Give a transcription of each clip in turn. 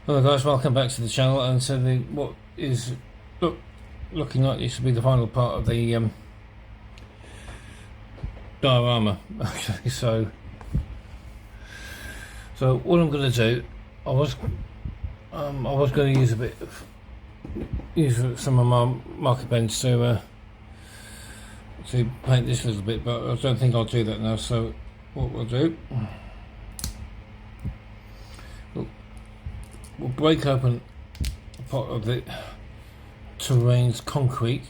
Hello guys, welcome back to the channel. And so what is looking like this will be the final part of the diorama. Okay, so what I'm going to do, I was going to use some of my marker pens to paint this a little bit, but I don't think I'll do that now. So what we'll do, we'll break open a part of the terrain's concrete.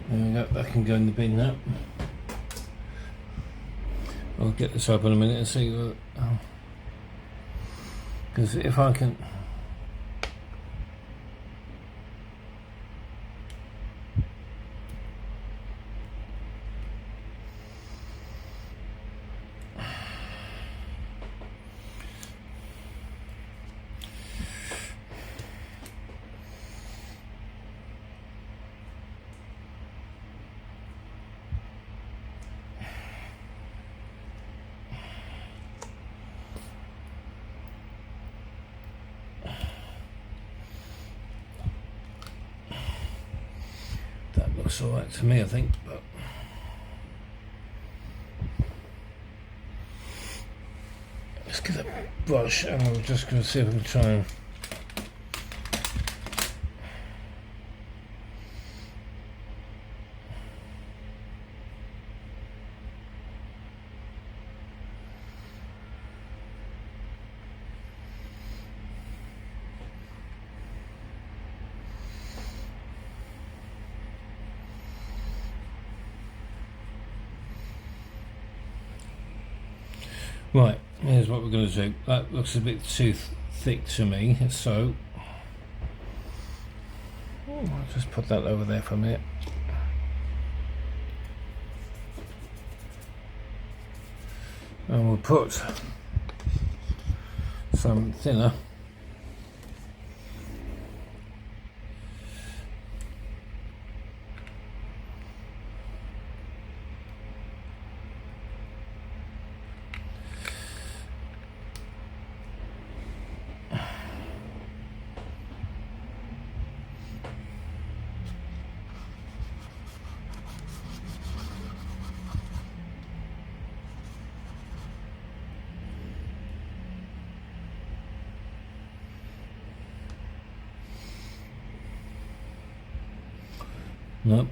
There we go, that can go in the bin now. I'll get this up in a minute and see what, because if I can looks alright to me, I think, but let's get a brush and we're just going to see if we can try and right, here's what we're going to do. That looks a bit too thick to me, so I'll just put that over there for a minute. And we'll put some thinner no.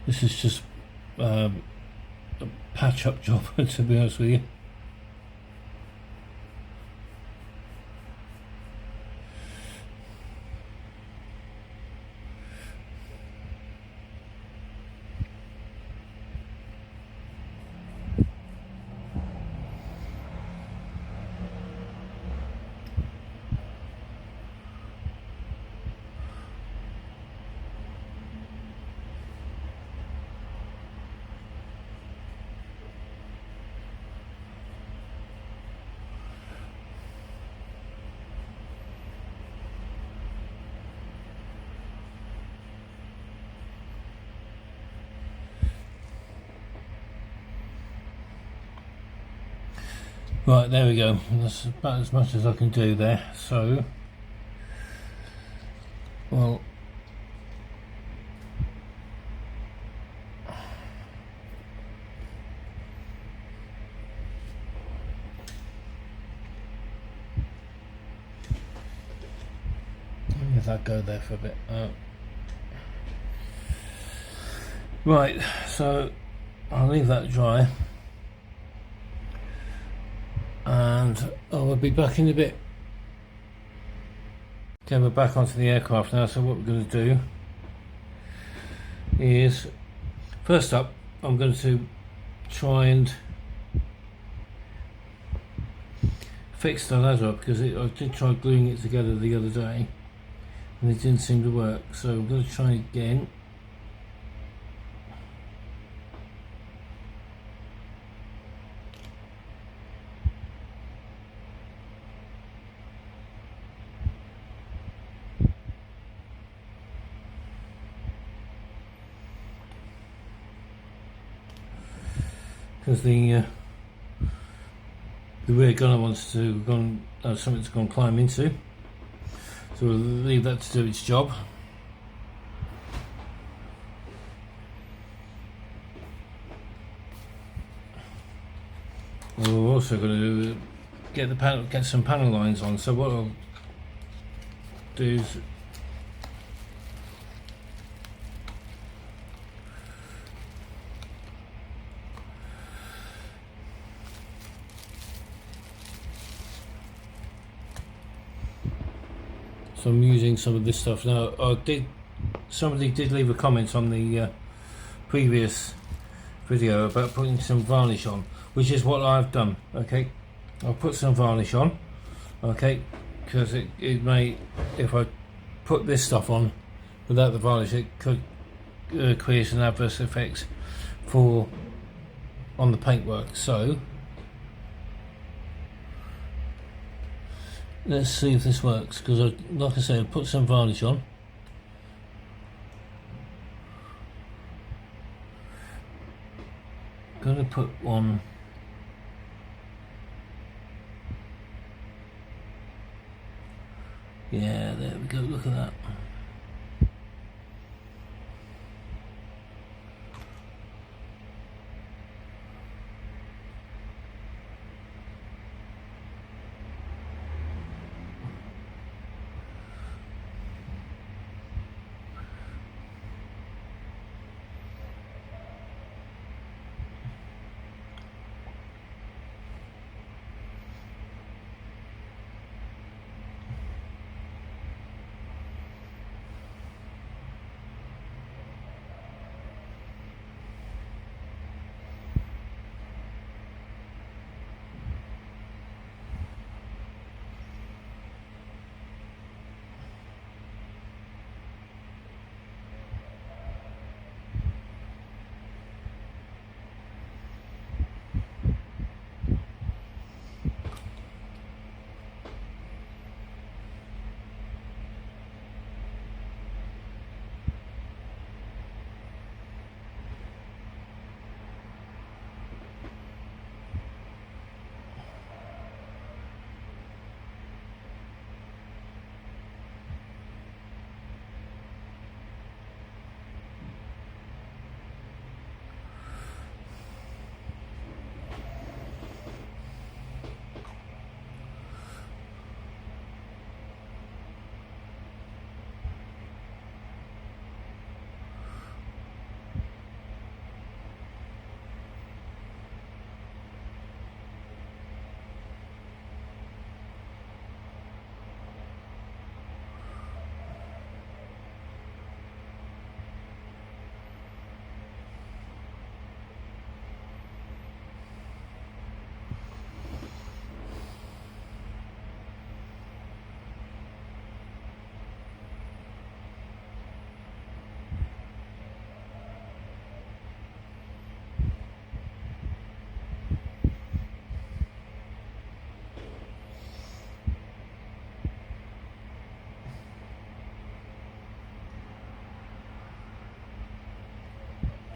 This is just a patch-up job, to be honest with you. Right, there we go. That's about as much as I can do there. So, well, let that go there for a bit. Right, so I'll leave that dry, and I will be back in a bit. Okay, we're back onto the aircraft now. So what we're going to do is, first up, I'm going to try and fix the ladder up, because I did try gluing it together the other day and it didn't seem to work, so I'm going to try again. Because the rear gunner wants to go on, something to go and climb into, so we'll leave that to do its job. And we're also going to get some panel lines on. So what I'll do is so I'm using some of this stuff now. Somebody did leave a comment on the previous video about putting some varnish on, which is what I've done. Okay, I'll put some varnish on. Okay, because it may, if I put this stuff on without the varnish, it could create an adverse effect on the paintwork. So let's see if this works, because like I say, I put some varnish on. Gonna put one. Yeah, there we go, look at that.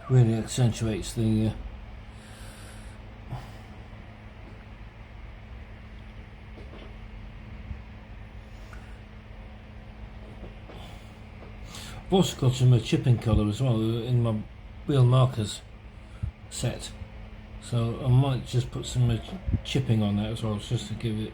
Really accentuates the I've also got some chipping colour as well in my wheel markers set, so I might just put some chipping on that as well, just to give it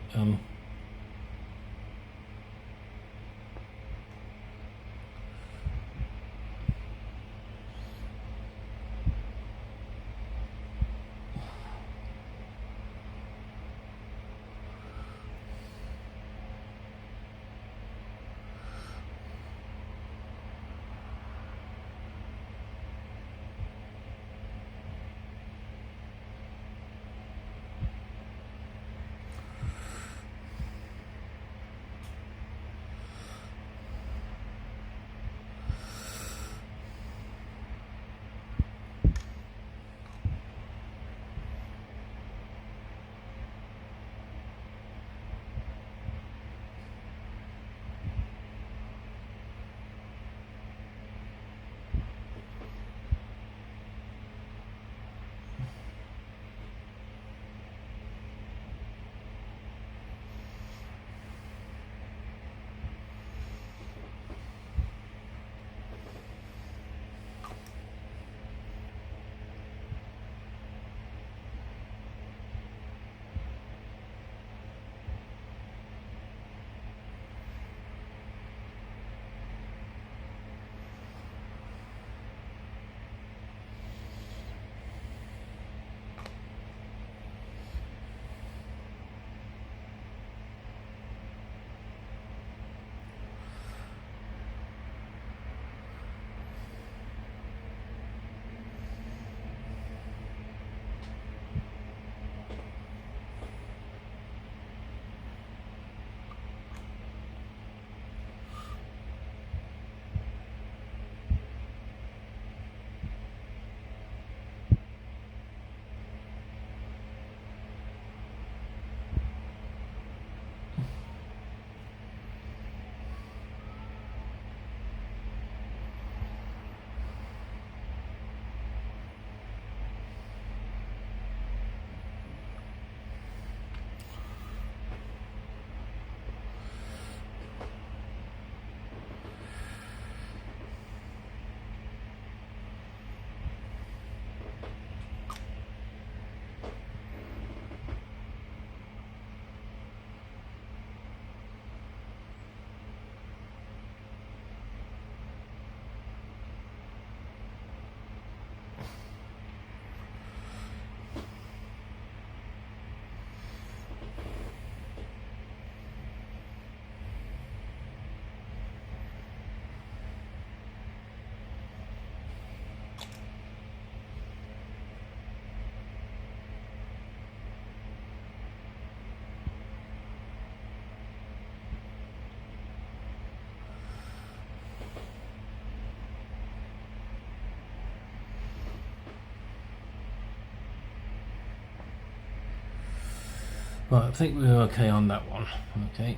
Right, I think we're okay on that one. Okay.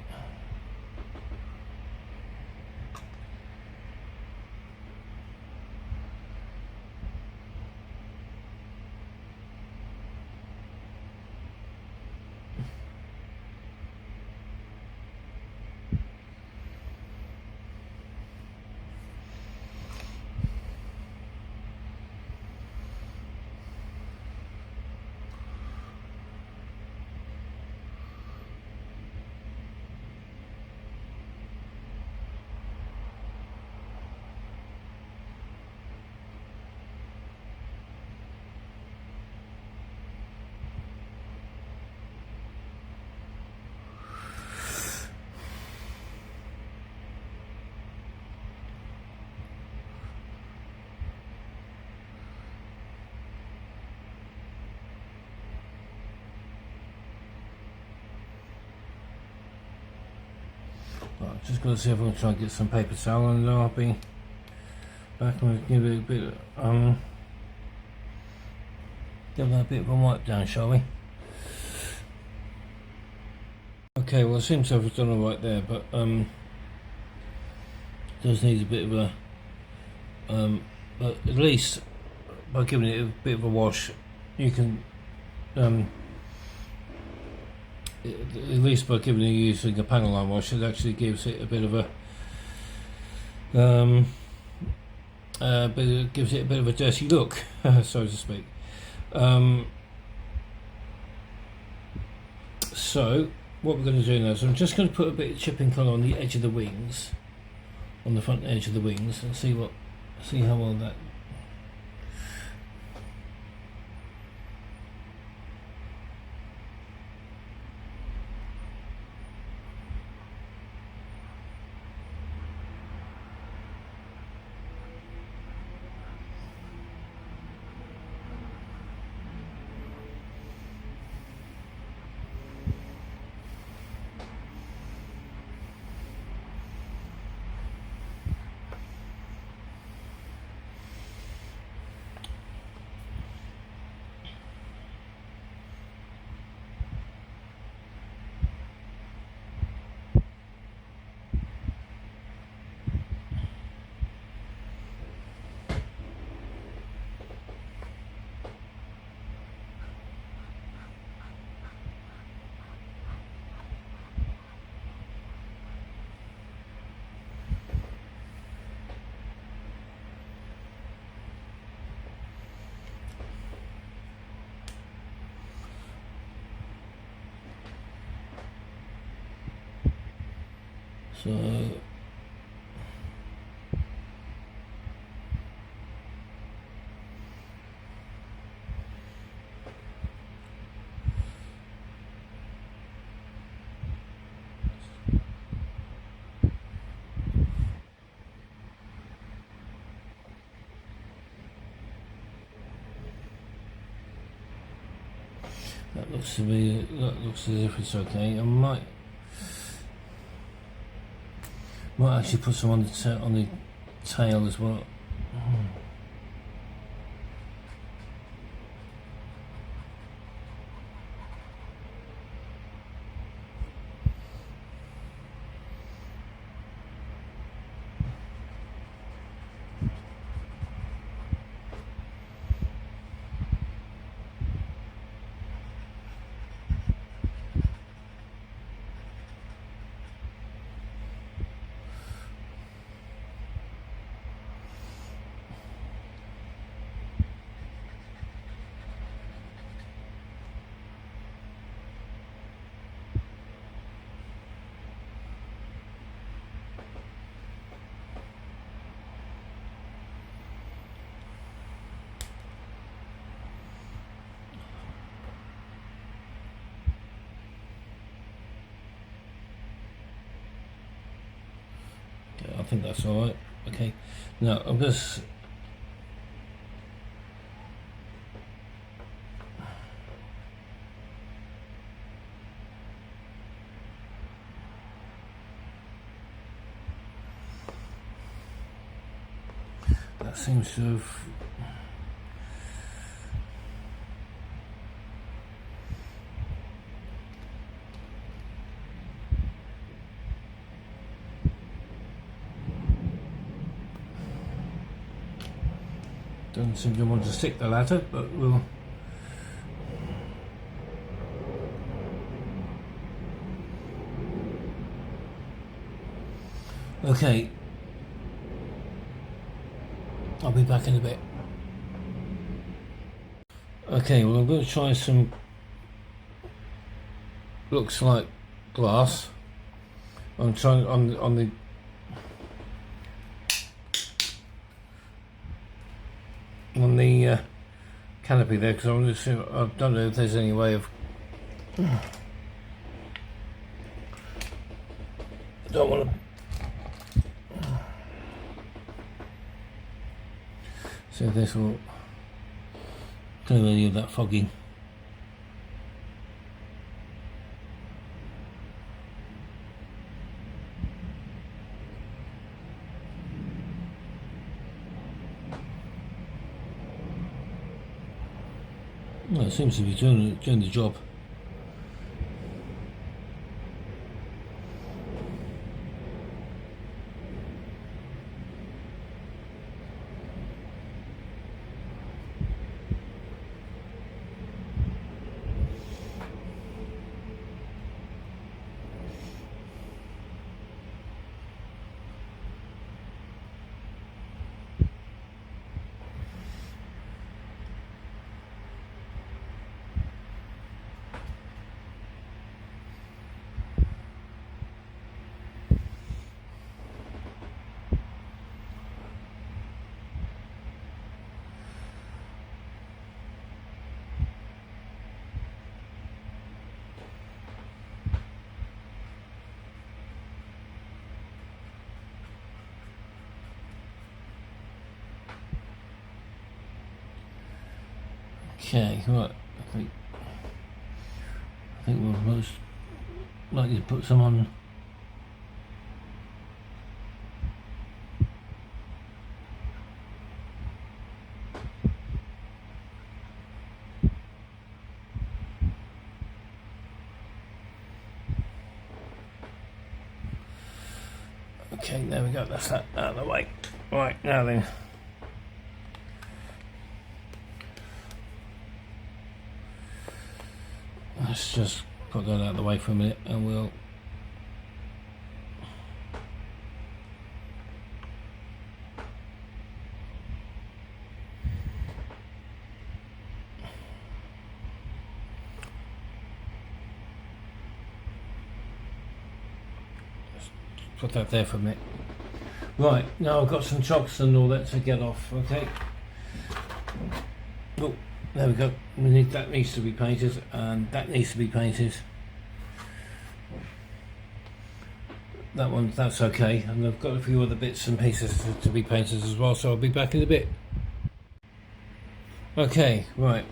Right, just got to see if I can try and get some paper towel, and I'll be back and we'll give it a bit. Give that a bit of a wipe down, shall we? Okay, well, it seems to have done all right there, but does need a bit of a but at least by giving it a bit of a wash, you can at least by giving it using a panel line wash, it actually gives it a bit of a gives it a bit of a dirty look, so to speak. So what we're going to do now is I'm just going to put a bit of chipping colour on the edge of the wings, on the front edge of the wings, and see how well that. So that looks as if it's okay. I might actually put some on the tail as well. I think that's all right. Okay, now I'm just that seems to have. Doesn't seem to want to stick the ladder, but we'll. Okay, I'll be back in a bit. Okay, well I'm going to try some, looks like glass. I'm trying on the canopy there, because I don't know if there's any way of. Don't want to. So this will clear any of that fogging. Well, it seems to be doing the job. Okay, right. I think we'll most likely put some on. Okay, there we go. That's that out of the way. Right, now then. Let's just put that out of the way for a minute and we'll just put that there for a minute. Right, now I've got some chocks and all that to get off, okay? Oh, there we go. That needs to be painted, and that needs to be painted. That one, that's okay. And I've got a few other bits and pieces to be painted as well, so I'll be back in a bit. Okay, right.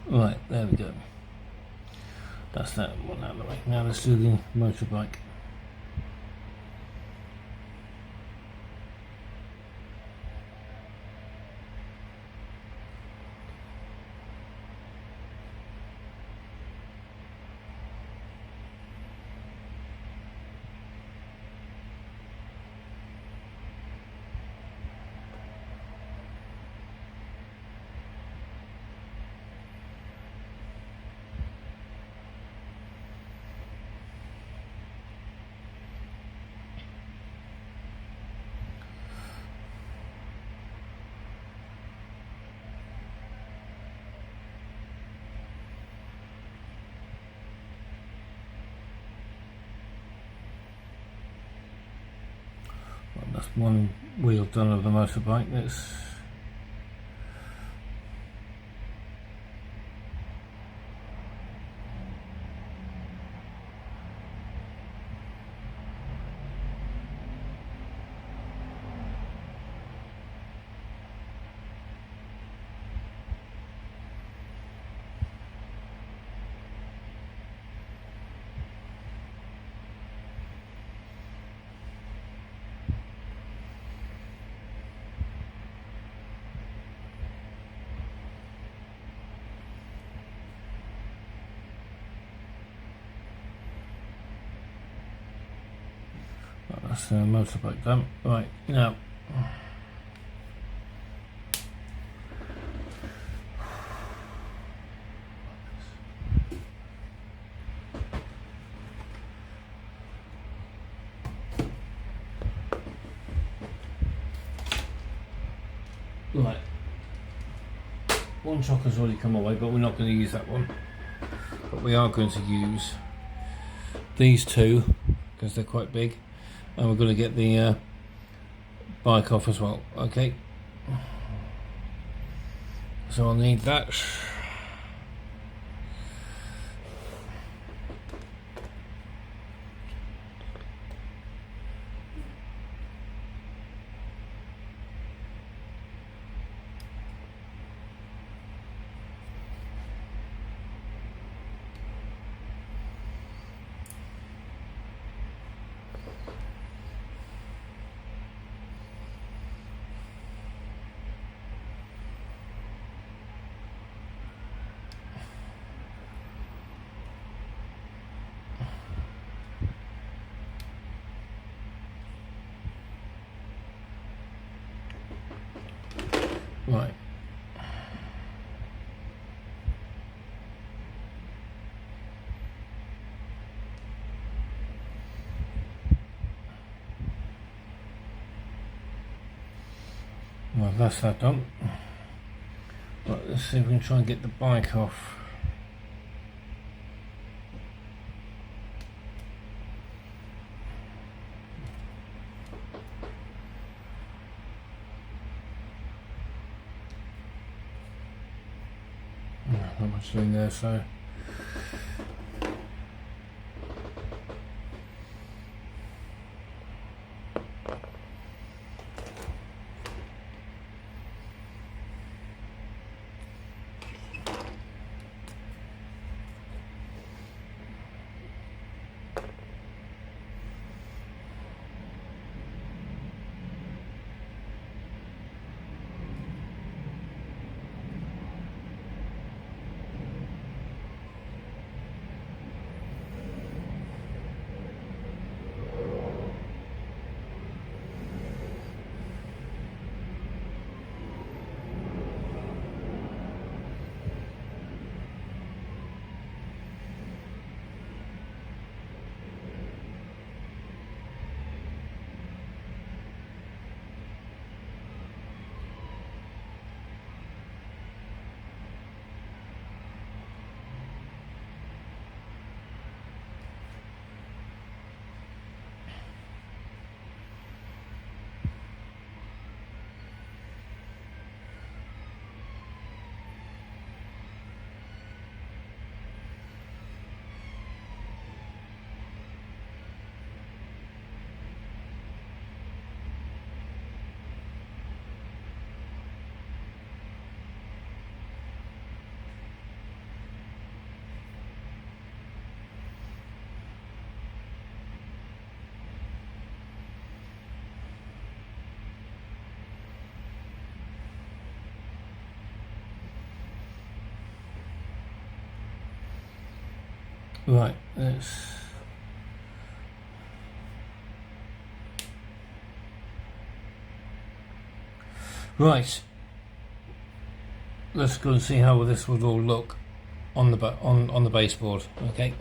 Right, there we go. That's that one out of the way. Now let's do the motorbike. That's one wheel done of the motorbike. Let's that's the motorbike done. Right, now right, one chock has already come away, but we're not going to use that one. But we are going to use these two because they're quite big, and we're going to get the bike off as well. Okay, so I'll need that. Right. Well, that's that done. Right, let's see if we can try and get the bike off. Not much doing there, so Right, let's let's go and see how this would all look on the on the baseboard. Okay,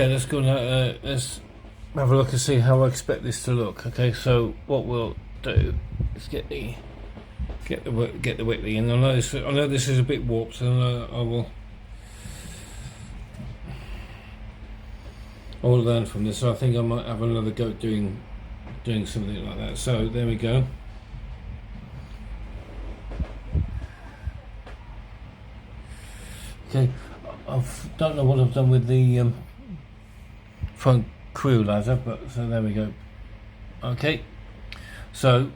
let's go now. Let's have a look and see how I expect this to look. Okay, so what we'll do is get the Whitley, and I know this is a bit warped, and I will learn from this. So I think I might have another go at doing something like that. So there we go. Okay, I don't know what I've done with the front crew ladder, but so there we go. Okay, so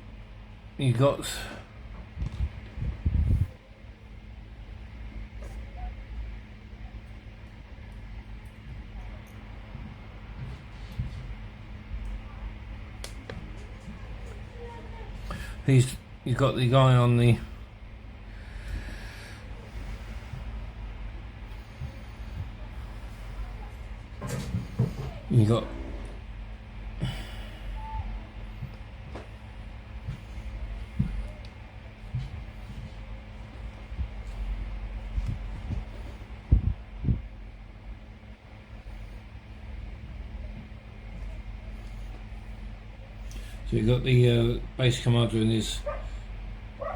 you got you've got the guy on the you got so you've got the base commander and his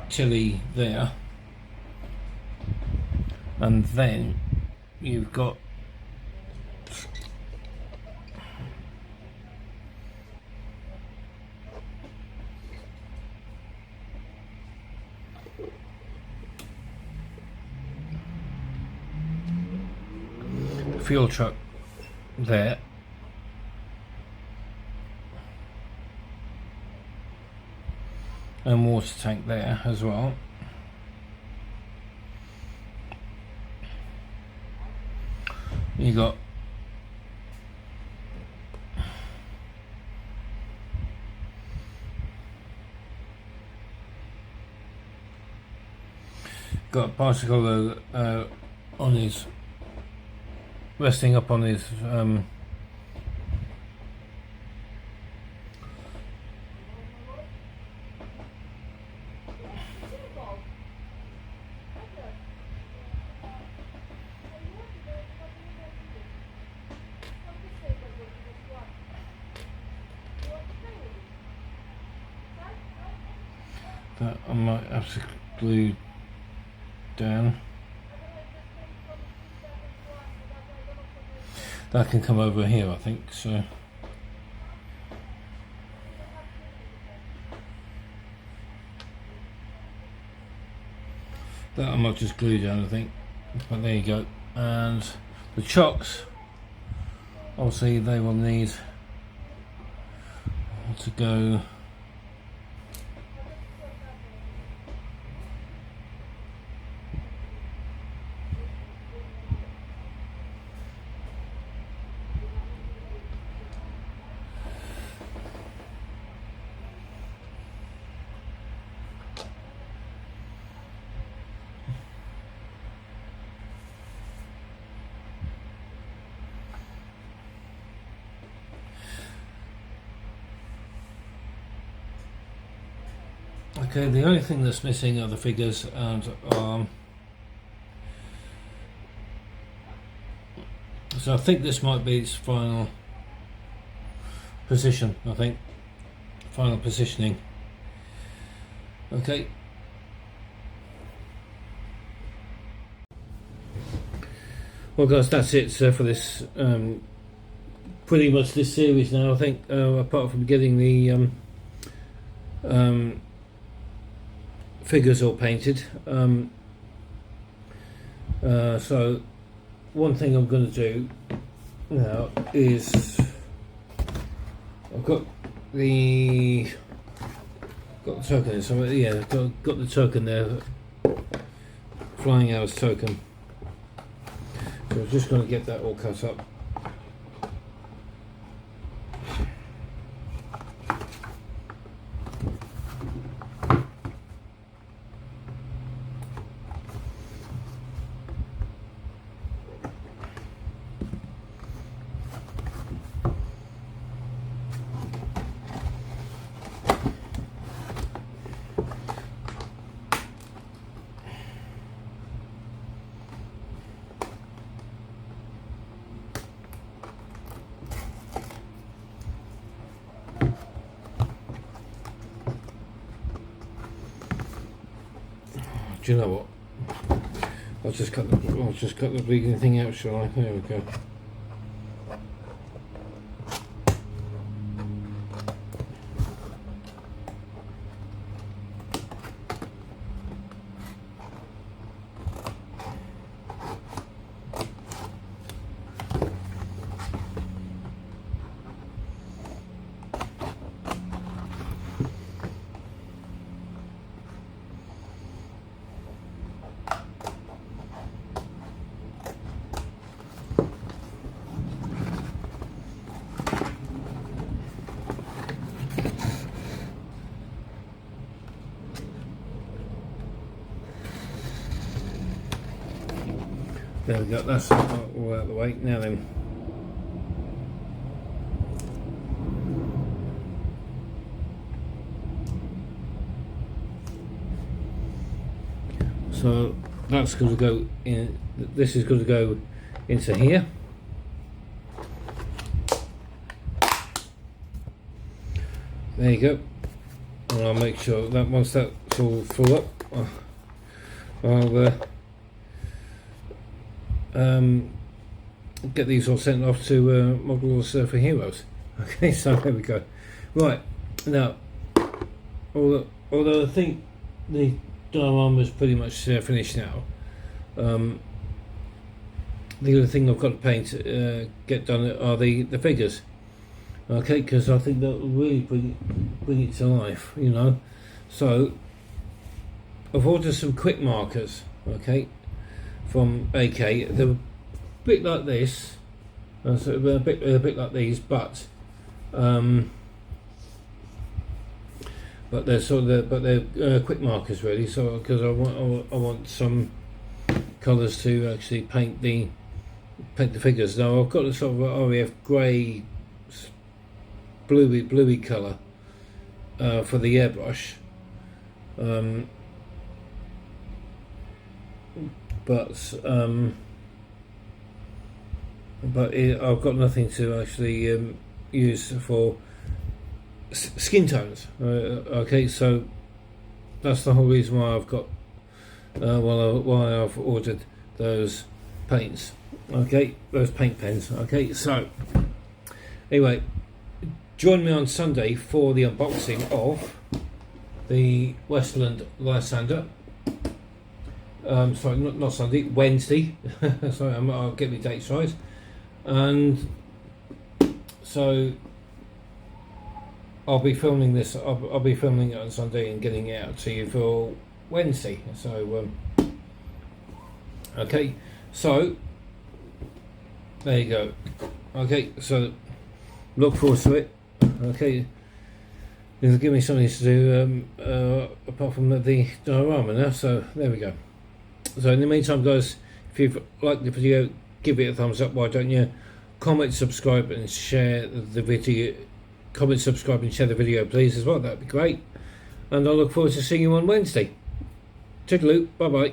Tilly there, and then you've got fuel truck there, and water tank there as well. You got a bicycle on his resting up on his that I might have to glue down. That can come over here, I think, so that I might just glue down, I think, but there you go. And the chocks, obviously they will need to go okay. The only thing that's missing are the figures, and so I think this might be its final position. I think final positioning. Okay. Well, guys, that's it for this. Pretty much this series now. I think, apart from getting the figures all painted. So one thing I'm going to do now is I've got the token. So yeah, got the token there, flying hours token. So I'm just going to get that all cut up. Do you know what? I'll just cut the bleeding thing out, shall I? There we go. There we go, that's all out of the way. Now then, so that's going to go in, this is going to go into here. There you go. And I'll make sure that once that's all full up, I'll get these all sent off to Models for Heroes. Okay, so there we go. Right, now, although I think the diorama is pretty much finished now, the other thing I've got to paint, get done are the figures. Okay, because I think that will really bring it to life, you know. So, I've ordered some quick markers, okay, from AK. They're a bit like this, so a bit like these, but they're sort of they're quick markers really. So because I want some colours to actually paint the figures. Now I've got a sort of a RAF grey, bluey colour for the airbrush. But I've got nothing to actually use for skin tones. Okay, so that's the whole reason why I've got why I've ordered those paints. Okay, those paint pens. Okay, so anyway, join me on Sunday for the unboxing of the Westland Lysander. Sorry, not Sunday, Wednesday. Sorry, I'll get my dates right. And so I'll be filming this. I'll be filming it on Sunday and getting it out to you for Wednesday. So okay, so there you go. Okay, so look forward to it. Okay, it'll give me something to do apart from the diorama now. So there we go. So in the meantime, guys, if you've liked the video, give it a thumbs up. Why don't you comment, subscribe, and share the video? Comment, subscribe, and share the video, please, as well. That'd be great. And I look forward to seeing you on Wednesday. Toodaloo. Bye bye.